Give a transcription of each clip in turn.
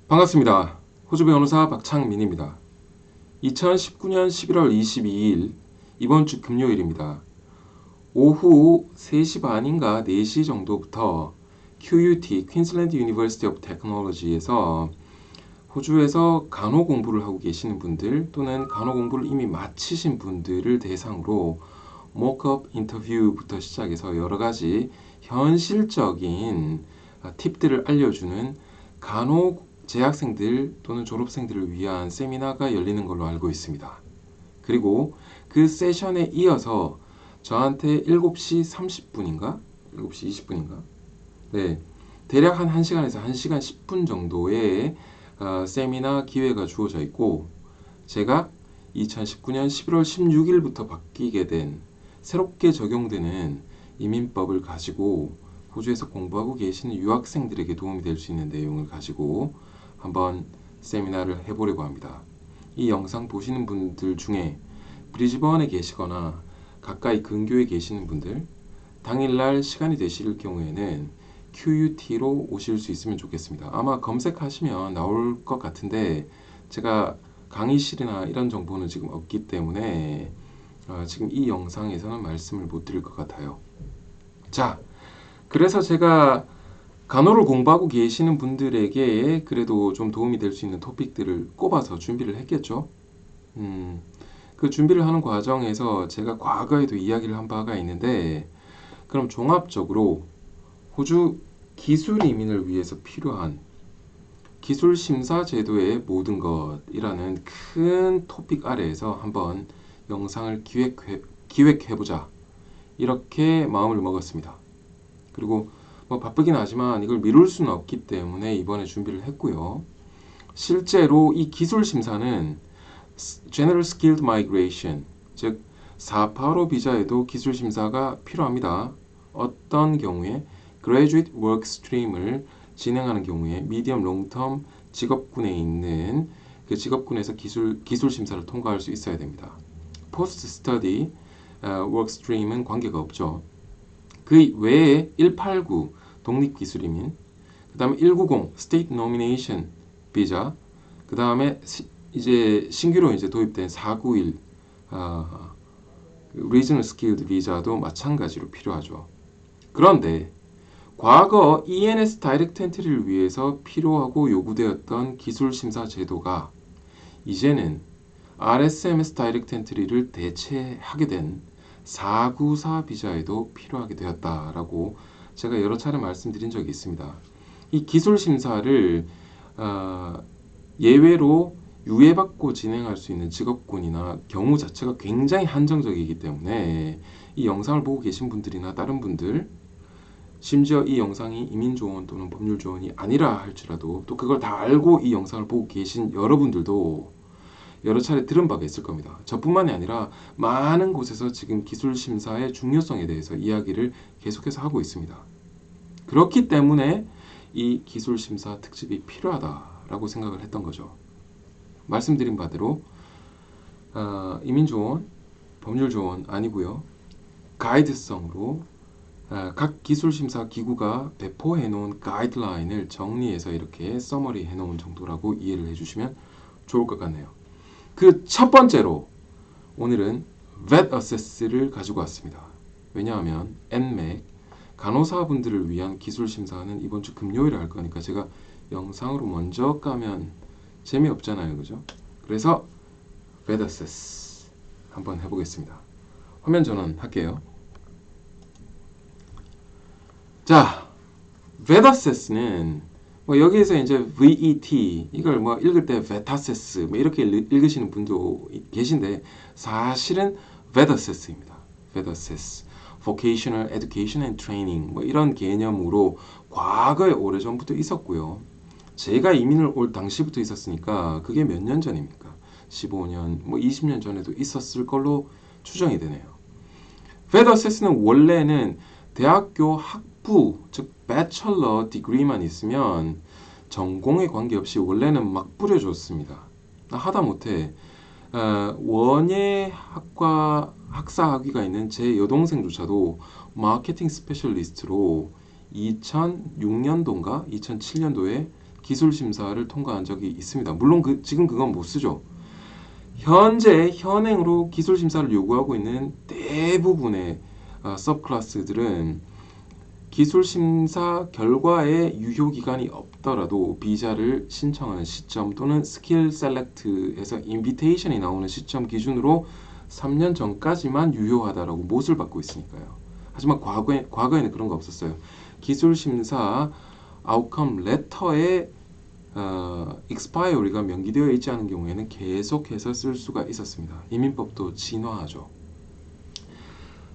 반갑습니다. 호주 변호사 박창민입니다. 2019년 11월 22일 이번 주 금요일입니다. 오후 3시 반인가 4시 정도부터 QUT, Queensland University of Technology에서 호주에서 간호 공부를 하고 계시는 분들 또는 간호 공부를 이미 마치신 분들을 대상으로 모크업 인터뷰부터 시작해서 여러 가지 현실적인 팁들을 알려주는 간호 재학생들 또는 졸업생들을 위한 세미나가 열리는 걸로 알고 있습니다. 그리고 그 세션에 이어서 저한테 7시 30분인가? 7시 20분인가? 네, 대략 한 1시간에서 1시간 10분 정도의 세미나 기회가 주어져 있고 제가 2019년 11월 16일부터 바뀌게 된 새롭게 적용되는 이민법을 가지고 호주에서 공부하고 계시는 유학생들에게 도움이 될 수 있는 내용을 가지고 한번 세미나를 해보려고 합니다. 이 영상 보시는 분들 중에 브리즈번에 계시거나 가까이 근교에 계시는 분들, 당일날 시간이 되실 경우에는 QUT로 오실 수 있으면 좋겠습니다. 아마 검색하시면 나올 것 같은데 제가 강의실이나 이런 정보는 지금 없기 때문에 지금 이 영상에서는 말씀을 못 드릴 것 같아요. 자, 그래서 제가 간호를 공부하고 계시는 분들에게 그래도 좀 도움이 될 수 있는 토픽들을 꼽아서 준비를 했겠죠. 그 준비를 하는 과정에서 제가 과거에도 이야기를 한 바가 있는데 그럼 종합적으로 호주 기술 이민을 위해서 필요한 기술 심사 제도의 모든 것이라는 큰 토픽 아래에서 한번 영상을 기획해보자 이렇게 마음을 먹었습니다. 그리고 뭐 바쁘긴 하지만 이걸 미룰 수는 없기 때문에 이번에 준비를 했고요. 실제로 이 기술 심사는 General Skilled Migration, 즉 485 비자에도 기술 심사가 필요합니다. 어떤 경우에 Graduate Work Stream을 진행하는 경우에 Medium Long Term 직업군에 있는 그 직업군에서 기술 심사를 통과할 수 있어야 됩니다. Post Study Work Stream은 관계가 없죠. 그 외에 189 독립기술이민, 그 다음에 190 State Nomination 비자, 그 다음에 이제 신규로 이제 도입된 491 Regional Skilled 비자도 마찬가지로 필요하죠. 그런데 과거 ENS 다이렉트 엔트리를 위해서 필요하고 요구되었던 기술 심사 제도가 이제는 RSMS 다이렉트 엔트리를 대체하게 된 494 비자에도 필요하게 되었다라고 제가 여러 차례 말씀드린 적이 있습니다. 이 기술 심사를 예외로 유예받고 진행할 수 있는 직업군이나 경우 자체가 굉장히 한정적이기 때문에 이 영상을 보고 계신 분들이나 다른 분들, 심지어 이 영상이 이민조언 또는 법률조언이 아니라 할지라도 또 그걸 다 알고 이 영상을 보고 계신 여러분들도 여러 차례 들은 바가 있을 겁니다. 저뿐만이 아니라 많은 곳에서 지금 기술 심사의 중요성에 대해서 이야기를 계속해서 하고 있습니다. 그렇기 때문에 이 기술 심사 특집이 필요하다라고 생각을 했던 거죠. 말씀드린 바대로 이민조언, 법률조언 아니고요. 가이드성으로 각 기술심사 기구가 배포해 놓은 가이드라인을 정리해서 이렇게 서머리 해 놓은 정도라고 이해를 해주시면 좋을 것 같네요. 그 첫 번째로 오늘은 VET Assess를 가지고 왔습니다. 왜냐하면 NMAC 간호사분들을 위한 기술 심사는 이번 주 금요일에 할 거니까 제가 영상으로 먼저 까면 재미없잖아요, 그죠? 그래서 VET Assess 한번 해보겠습니다. 화면 전환 할게요. 자, VET Assess는 뭐 여기에서 이제 VET 이걸 뭐 읽을 때 VETAssess 뭐 이렇게 읽으시는 분도 계신데 사실은 VET Assess입니다. VET Assess, Vocational Education and Training 뭐 이런 개념으로 과거에 오래전부터 있었고요. 제가 이민을 올 당시부터 있었으니까 그게 몇 년 전입니까? 15년, 뭐 20년 전에도 있었을 걸로 추정이 되네요. VET Assess는 원래는 대학교 학부, 즉 배철러 디그리만 있으면 전공에 관계없이 원래는 막 뿌려줬습니다. 하다못해 원예 학과 학사 학위가 있는 제 여동생조차도 마케팅 스페셜리스트로 2006년도인가 2007년도에 기술 심사를 통과한 적이 있습니다. 물론 지금 그건 못 쓰죠. 현재 현행으로 기술 심사를 요구하고 있는 대부분의 서브클래스들은 기술 심사 결과에 유효 기간이 없더라도 비자를 신청하는 시점 또는 스킬 셀렉트에서 인비테이션이 나오는 시점 기준으로 3년 전까지만 유효하다라고 못을 받고 있으니까요. 하지만 과거에는 그런 거 없었어요. 기술 심사 아웃컴 레터에 expiry가 명기되어 있지 않은 경우에는 계속해서 쓸 수가 있었습니다. 이민법도 진화하죠.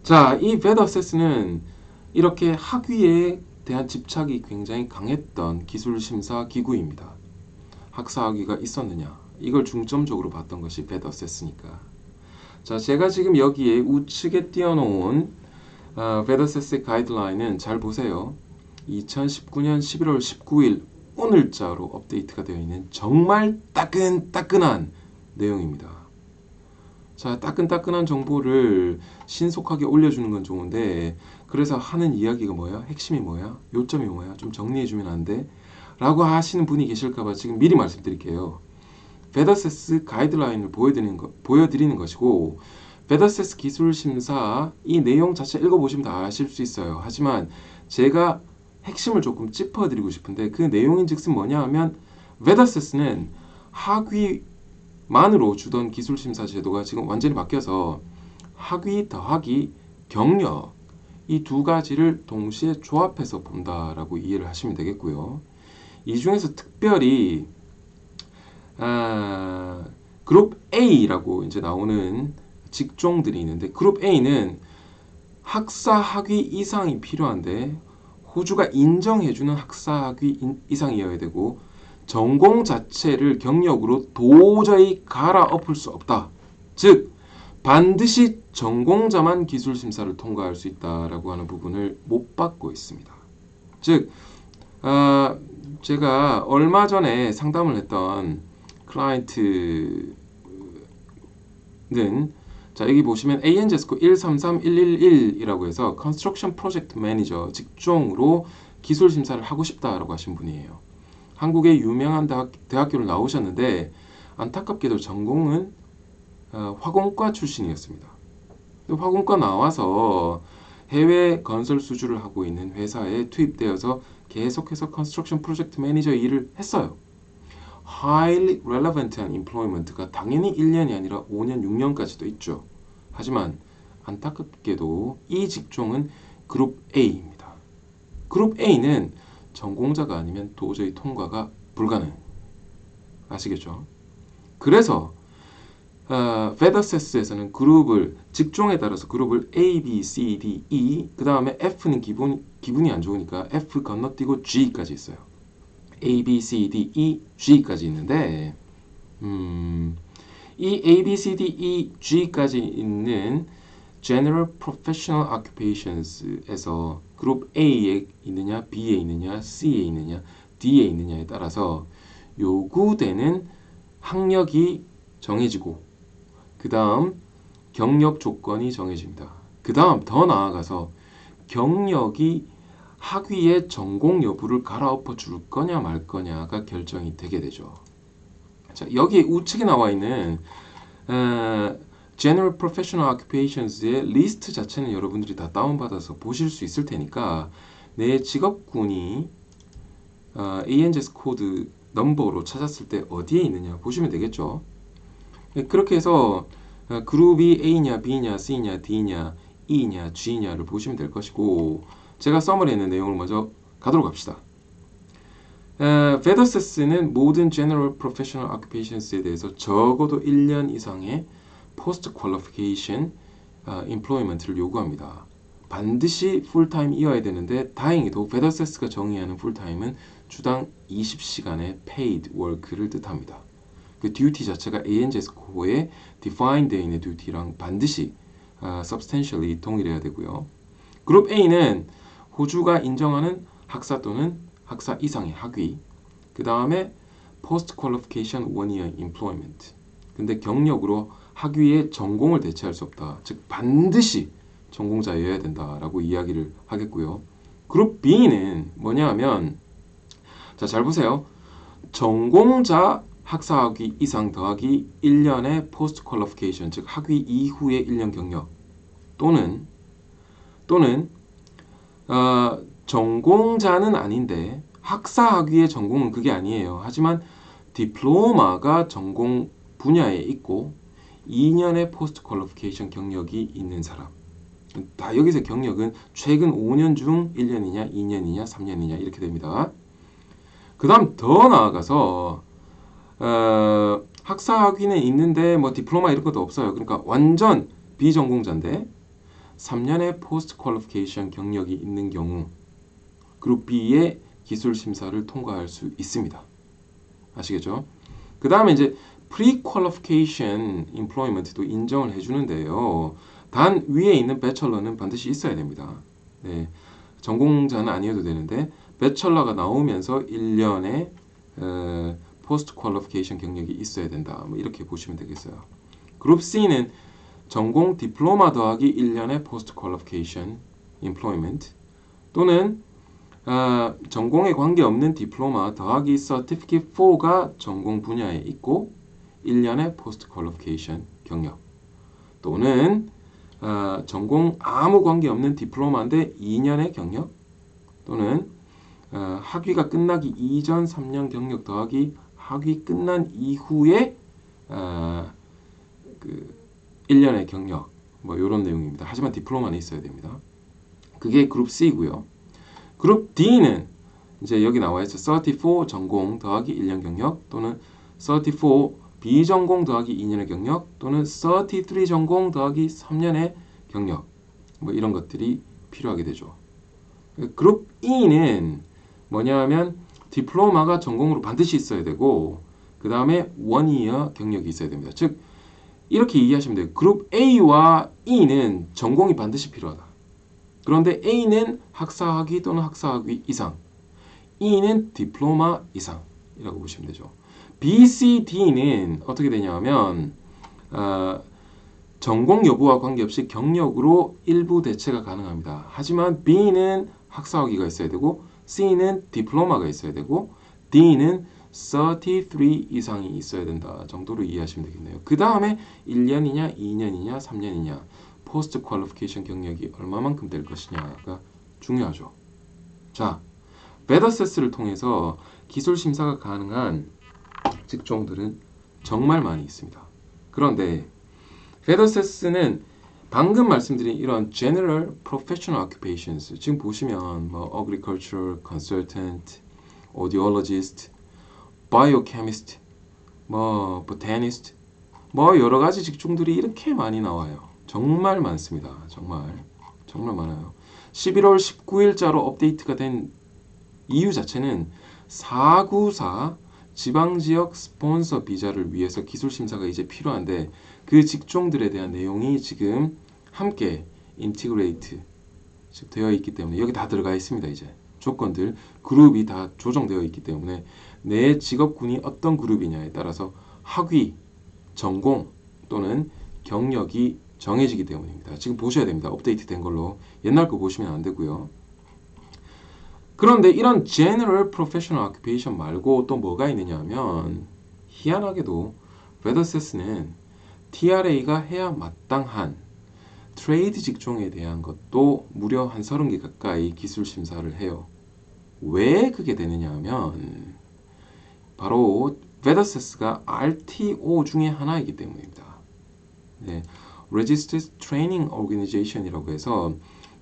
자, 이 VET-Assess는 이렇게 학위에 대한 집착이 굉장히 강했던 기술심사 기구입니다. 학사학위가 있었느냐, 이걸 중점적으로 봤던 것이 VET-Assess니까. 자, 제가 지금 여기에 우측에 띄워놓은 VET-Assess 가이드라인은 잘 보세요. 2019년 11월 19일 오늘자로 업데이트가 되어 있는 정말 따끈따끈한 내용입니다. 자, 따끈따끈한 정보를 신속하게 올려주는 건 좋은데, 그래서 하는 이야기가 뭐야? 핵심이 뭐야? 요점이 뭐야? 좀 정리해주면 안 돼? 라고 하시는 분이 계실까봐 지금 미리 말씀드릴게요. VET-Assess 가이드라인을 보여드리는 것이고, VET-Assess 기술심사 이 내용 자체 읽어보시면 다 아실 수 있어요. 하지만 제가 핵심을 조금 짚어드리고 싶은데, 그 내용인즉슨 뭐냐 하면 VET-Assess는 학위만으로 주던 기술심사 제도가 지금 완전히 바뀌어서 학위 더하기 경력 이 두 가지를 동시에 조합해서 본다라고 이해를 하시면 되겠고요. 이 중에서 특별히 그룹 A라고 이제 나오는 직종들이 있는데, 그룹 A는 학사 학위 이상이 필요한데 호주가 인정해주는 학사 학위 이상이어야 되고, 전공 자체를 경력으로 도저히 갈아엎을 수 없다. 즉 반드시 전공자만 기술 심사를 통과할 수 있다라고 하는 부분을 못 받고 있습니다. 즉 제가 얼마 전에 상담을 했던 클라이언트는, 자, 여기 보시면 ANJESCO 133111이라고 해서 컨스트럭션 프로젝트 매니저 직종으로 기술 심사를 하고 싶다라고 하신 분이에요. 한국의 유명한 대학교를 나오셨는데 안타깝게도 전공은 화공과 출신이었습니다. 화공과 나와서 해외 건설 수주를 하고 있는 회사에 투입되어서 계속해서 컨스트럭션 프로젝트 매니저 일을 했어요. Highly relevant한 employment가 당연히 1년이 아니라 5년, 6년까지도 있죠. 하지만 안타깝게도 이 직종은 그룹 A입니다. 그룹 A는 전공자가 아니면 도저히 통과가 불가능. 아시겠죠? 그래서 VET-Assess에서는 그룹을 직종에 따라서 그룹을 A, B, C, D, E, 그 다음에 F는 기분이 안 좋으니까 F 건너뛰고 G까지 있어요. A, B, C, D, E, G까지 있는데 이 A, B, C, D, E, G까지 있는 General Professional Occupations에서 그룹 A에 있느냐, B에 있느냐, C에 있느냐, D에 있느냐에 따라서 요구되는 학력이 정해지고, 그 다음 경력 조건이 정해집니다. 그 다음 더 나아가서 경력이 학위의 전공 여부를 갈아엎어 줄 거냐 말 거냐가 결정이 되게 되죠. 자, 여기 우측에 나와 있는 General Professional Occupations의 리스트 자체는 여러분들이 다 다운받아서 보실 수 있을 테니까 내 직업군이 ANJES 코드 넘버로 찾았을 때 어디에 있느냐 보시면 되겠죠. 그렇게 해서 그룹이 A냐, B냐, C냐, D냐, E냐, G냐를 보시면 될 것이고, 제가 서머리에 있는 내용을 먼저 가도록 합시다. VET-Assess는 모든 General Professional Occupations에 대해서 적어도 1년 이상의 Post Qualification Employment를 요구합니다. 반드시 풀타임이어야 되는데, 다행히도 VET-Assess가 정의하는 풀타임은 주당 20시간의 paid work를 뜻합니다. 그 듀티 자체가 ANJESCO에 define 되어 있는 듀티랑 반드시 substantially 동일해야 되고요. 그룹 A는 호주가 인정하는 학사 또는 학사 이상의 학위, 그 다음에 post qualification 1-year employment. 근데 경력으로 학위의 전공을 대체할 수 없다. 즉 반드시 전공자여야 된다라고 이야기를 하겠고요. 그룹 B는 뭐냐 하면, 자, 잘 보세요. 전공자 학사학위 이상 더하기 1년의 포스트 퀄리피케이션, 즉 학위 이후의 1년 경력 또는 전공자는 아닌데 학사학위의 전공은 그게 아니에요. 하지만 디플로마가 전공 분야에 있고 2년의 포스트 퀄리피케이션 경력이 있는 사람. 다 여기서 경력은 최근 5년 중 1년이냐, 2년이냐, 3년이냐 이렇게 됩니다. 그 다음 더 나아가서 학사학위는 있는데 뭐 디플로마 이런 것도 없어요. 그러니까 완전 비전공자인데 3년의 포스트 퀄리피케이션 경력이 있는 경우 그룹 B의 기술 심사를 통과할 수 있습니다. 아시겠죠? 그 다음에 이제 pre-qualification employment도 인정을 해주는데요. 단 위에 있는 배철러는 반드시 있어야 됩니다. 네, 전공자는 아니어도 되는데 배철러가 나오면서 1년의 포스트 퀄리피케이션 경력이 있어야 된다. 뭐 이렇게 보시면 되겠어요. 그룹 C는 전공 디플로마 더하기 1년의 포스트 퀄리피케이션 employment 또는 전공에 관계없는 디플로마 더하기 certificate 4가 전공 분야에 있고 1년의 포스트 퀄리피케이션 경력 또는 전공 아무 관계없는 디플로마인데 2년의 경력 또는 학위가 끝나기 이전 3년 경력 더하기 학위 끝난 이후에 그 1년의 경력 뭐 이런 내용입니다. 하지만 디플로마는 있어야 됩니다. 그게 그룹 C고요. 그룹 D는 이제 여기 나와 있어 34 전공 더하기 1년 경력 또는 34 비전공 더하기 2년의 경력 또는 33 전공 더하기 3년의 경력 뭐 이런 것들이 필요하게 되죠. 그룹 E는 뭐냐면 디플로마가 전공으로 반드시 있어야 되고 그 다음에 1year 경력이 있어야 됩니다. 즉 이렇게 이해하시면 돼요. 그룹 A와 E는 전공이 반드시 필요하다. 그런데 A는 학사학위 또는 학사학위 이상, E는 디플로마 이상이라고 보시면 되죠. B, C, D는 어떻게 되냐면 전공 여부와 관계없이 경력으로 일부 대체가 가능합니다. 하지만 B는 학사학위가 있어야 되고 C는 디플로마가 있어야 되고 D는 33 이상이 있어야 된다 정도로 이해하시면 되겠네요. 그 다음에 1년이냐, 2년이냐, 3년이냐 포스트 퀄리피케이션 경력이 얼마만큼 될 것이냐가 중요하죠. 자, 베더세스를 통해서 기술 심사가 가능한 직종들은 정말 많이 있습니다. 그런데 베더세스는 방금 말씀드린 이런 general professional occupations 지금 보시면 뭐 agriculture consultant, audiologist, biochemist, 뭐 botanist, 뭐 여러 가지 직종들이 이렇게 많이 나와요. 정말 많습니다. 정말 많아요. 11월 19일자로 업데이트가 된 이유 자체는 494 지방지역 스폰서 비자를 위해서 기술 심사가 이제 필요한데 그 직종들에 대한 내용이 지금 함께 인티그레이트 되어 있기 때문에 여기 다 들어가 있습니다. 이제 조건들 그룹이 다 조정되어 있기 때문에 내 직업군이 어떤 그룹이냐에 따라서 학위, 전공 또는 경력이 정해지기 때문입니다. 지금 보셔야 됩니다. 업데이트 된 걸로 옛날 거 보시면 안 되고요. 그런데 이런 General Professional Occupation 말고 또 뭐가 있느냐 하면 희한하게도 베더세스는 TRA가 해야 마땅한 트레이드 직종에 대한 것도 무려 한 30개 가까이 기술 심사를 해요. 왜 그게 되느냐 하면 바로 베더세스가 RTO 중에 하나이기 때문입니다. 네, Registered Training Organization이라고 해서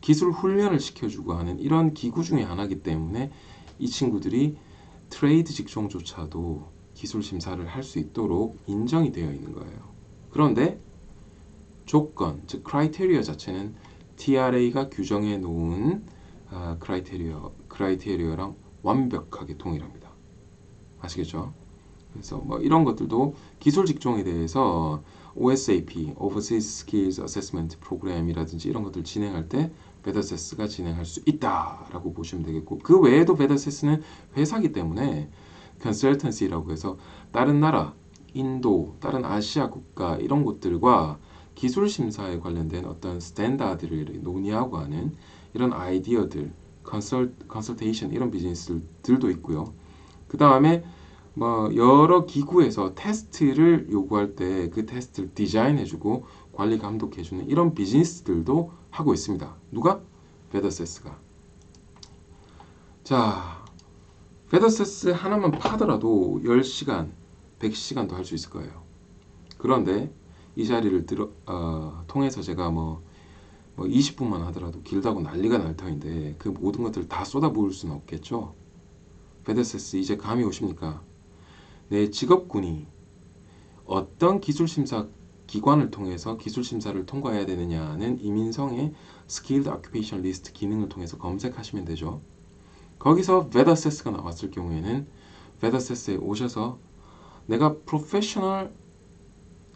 기술 훈련을 시켜주고 하는 이런 기구 중에 하나이기 때문에 이 친구들이 트레이드 직종조차도 기술 심사를 할 수 있도록 인정이 되어 있는 거예요. 그런데 조건, 즉 크라이테리어 자체는 TRA가 규정해 놓은 크라이테리어랑 완벽하게 동일합니다. 아시겠죠? 그래서 뭐 이런 것들도 기술 직종에 대해서 OSAP, Overseas Skills Assessment Program이라든지 이런 것들 진행할 때 베더세스가 진행할 수 있다라고 보시면 되겠고 그 외에도 베더세스는 회사기 때문에 컨설턴시라고 해서 다른 나라, 인도, 다른 아시아 국가 이런 곳들과 기술 심사에 관련된 어떤 스탠다드를 논의하고 하는 이런 아이디어들, 컨설테이션 이런 비즈니스들도 있고요. 그 다음에 뭐 여러 기구에서 테스트를 요구할 때 그 테스트를 디자인해주고 관리 감독해주는 이런 비즈니스들도 하고 있습니다. 누가? 베더세스가. 자, 베더세스 하나만 파더라도 10시간, 100시간도 할 수 있을 거예요. 그런데 이 자리를 통해서 제가 뭐 20분만 하더라도 길다고 난리가 날 터인데 그 모든 것들을 다 쏟아부을 수는 없겠죠. 베더세스 이제 감이 오십니까? 내 직업군이 어떤 기술심사 기관을 통해서 기술심사를 통과해야 되느냐는 이민성의 Skilled Occupation List 기능을 통해서 검색하시면 되죠. 거기서 베더세스가 나왔을 경우에는 베더세스에 오셔서 내가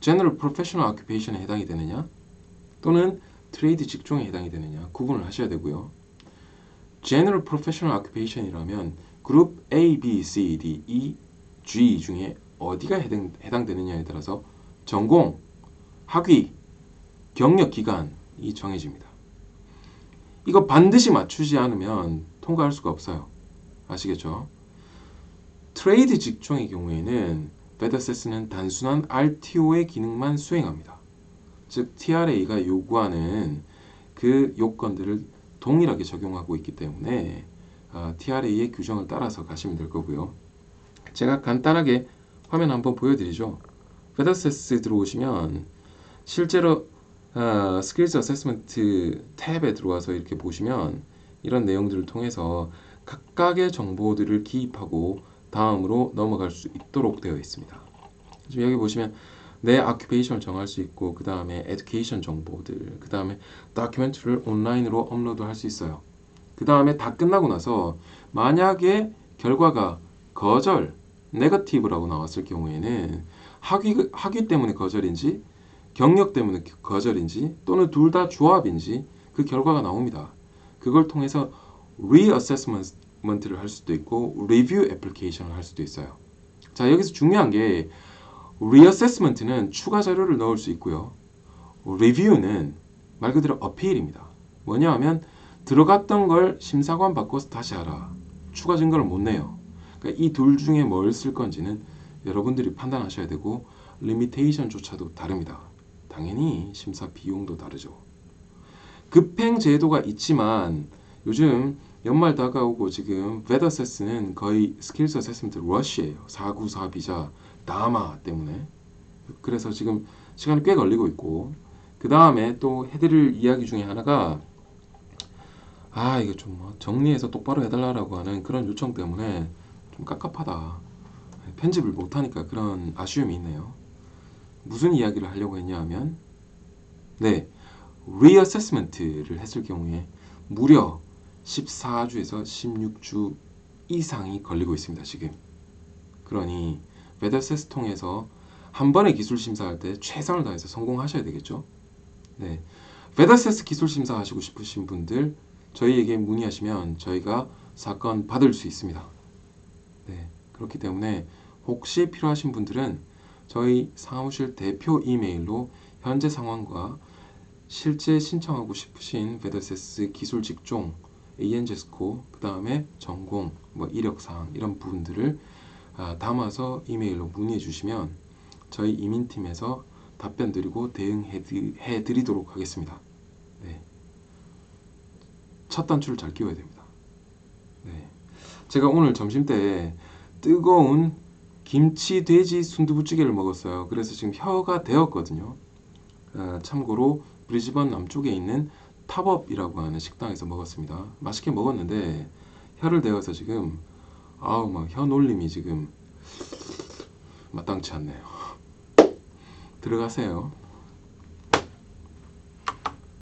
General Professional Occupation에 해당이 되느냐 또는 트레이드 직종에 해당이 되느냐 구분을 하셔야 되고요. General Professional Occupation이라면 그룹 A, B, C, D, E, G 중에 어디가 해당되느냐에 따라서 전공, 학위, 경력 기간이 정해집니다. 이거 반드시 맞추지 않으면 통과할 수가 없어요. 아시겠죠? 트레이드 직종의 경우에는 베더세스는 단순한 RTO의 기능만 수행합니다. 즉 TRA가 요구하는 그 요건들을 동일하게 적용하고 있기 때문에 TRA의 규정을 따라서 가시면 될 거고요. 제가 간단하게 화면 한번 보여드리죠. 베더세스 들어오시면 실제로 스킬즈 어세스먼트 탭에 들어와서 이렇게 보시면 이런 내용들을 통해서 각각의 정보들을 기입하고 다음으로 넘어갈 수 있도록 되어 있습니다. 지금 여기 보시면 내 오큐페이션을 정할 수 있고 그 다음에 에듀케이션 정보들, 그 다음에 다큐멘터리를 온라인으로 업로드 할 수 있어요. 그 다음에 다 끝나고 나서 만약에 결과가 거절, 네거티브라고 나왔을 경우에는 학위 때문에 거절인지 경력 때문에 거절인지 또는 둘 다 조합인지 그 결과가 나옵니다. 그걸 통해서 리어세스먼트를 할 수도 있고 리뷰 애플리케이션을 할 수도 있어요. 자, 여기서 중요한 게 리어세스먼트는 추가 자료를 넣을 수 있고요. 리뷰는 말 그대로 어필입니다. 뭐냐 하면 들어갔던 걸 심사관 바꿔서 다시 하라. 추가 증거를 못 내요. 그러니까 이 둘 중에 뭘 쓸 건지는 여러분들이 판단하셔야 되고 리미테이션조차도 다릅니다. 당연히 심사 비용도 다르죠. 급행 제도가 있지만 요즘 연말 다가오고 지금 베더세스는 거의 스킬스 어세스먼트 러쉬예요. 494 비자 다마 때문에. 그래서 지금 시간이 꽤 걸리고 있고 그 다음에 또 해드릴 이야기 중에 하나가 이거 좀 정리해서 똑바로 해달라고 하는 그런 요청 때문에 좀 깝깝하다. 편집을 못하니까 그런 아쉬움이 있네요. 무슨 이야기를 하려고 했냐 하면 리어세스먼트를 했을 경우에 무려 14주에서 16주 이상이 걸리고 있습니다. 지금. 그러니 베더세스 통해서 한 번에 기술 심사할 때 최선을 다해서 성공하셔야 되겠죠. 네, 베더세스 기술 심사 하시고 싶으신 분들 저희에게 문의하시면 저희가 사건 받을 수 있습니다. 네, 그렇기 때문에 혹시 필요하신 분들은 저희 사무실 대표 이메일로 현재 상황과 실제 신청하고 싶으신 베더세스 기술 직종, ANJESCO, 그 다음에 전공, 이력사항 이런 부분들을 담아서 이메일로 문의해 주시면 저희 이민팀에서 답변 드리고 대응해 드리도록 하겠습니다. 네. 첫 단추를 잘 끼워야 됩니다. 네. 제가 오늘 점심때 뜨거운 김치 돼지 순두부찌개를 먹었어요. 그래서 지금 혀가 데었거든요. 참고로 브리즈번 남쪽에 있는 탑업이라고 하는 식당에서 먹었습니다. 맛있게 먹었는데 혀를 데워서 지금 막 혀 놀림이 지금 마땅치 않네요. 들어가세요.